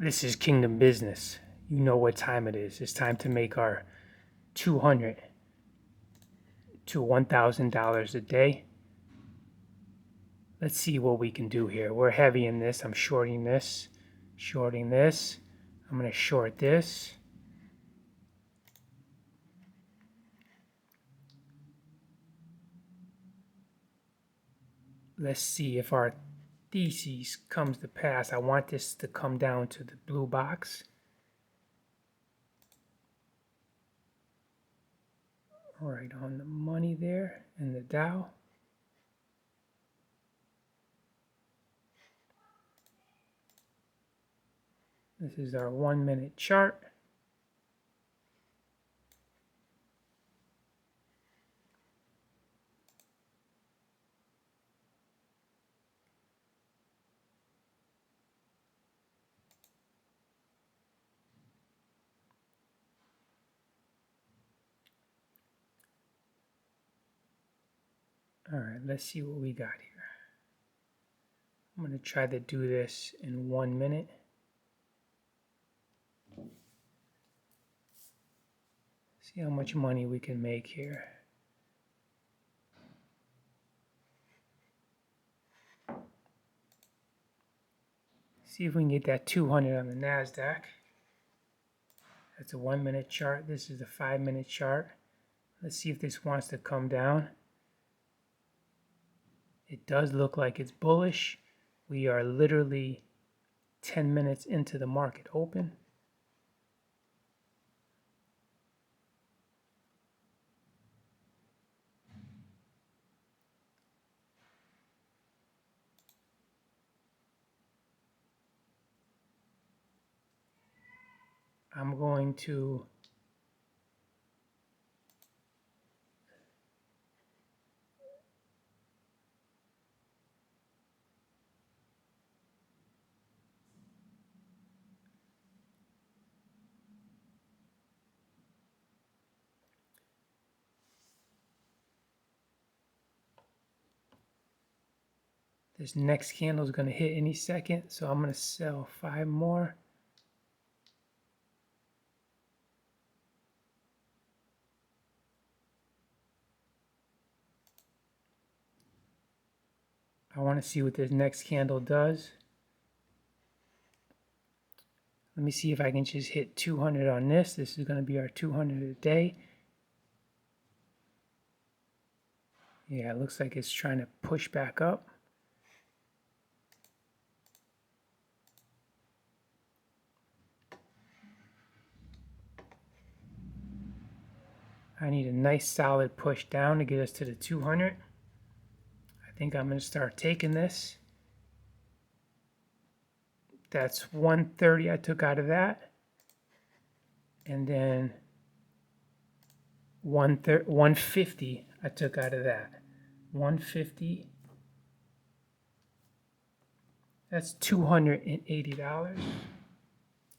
This is Kingdom Business. You know what time it is. It's time to make our $200 to $1,000 a day. Let's see what we can do here. We're heavy in this. I'm shorting this, shorting this. I'm going to short this. Let's see if our thesis comes to pass. I want this to come down to the blue box. Right on the money there in the Dow. This is our 1 minute chart. All right, let's see what we got here. I'm going to try to do this in 1 minute. See how much money we can make here. See if we can get that 200 on the NASDAQ. That's a 1 minute chart. This is a 5 minute chart. Let's see if this wants to come down. It does look like it's bullish. We are literally 10 minutes into the market open. I'm going to this next candle is going to hit any second, so I'm going to sell 5 more. I want to see what this next candle does. Let me see if I can just hit 200 on this. This is going to be our 200 a day. Yeah, it looks like it's trying to push back up. I need a nice solid push down to get us to the 200. I think I'm going to start taking this. That's 130 I took out of that. And then 150 I took out of that. 150. That's $280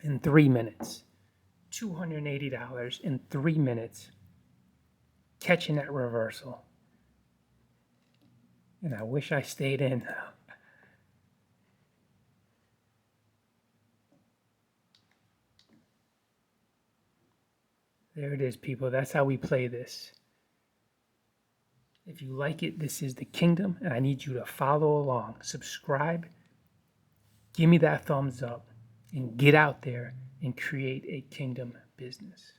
in 3 minutes. $280 in 3 minutes. Catching that reversal. And I wish I stayed in. There it is, people. That's how we play this. If you like it, this is the Kingdom, and I need you to follow along. Subscribe. Give me that thumbs up, and get out there and create a Kingdom business.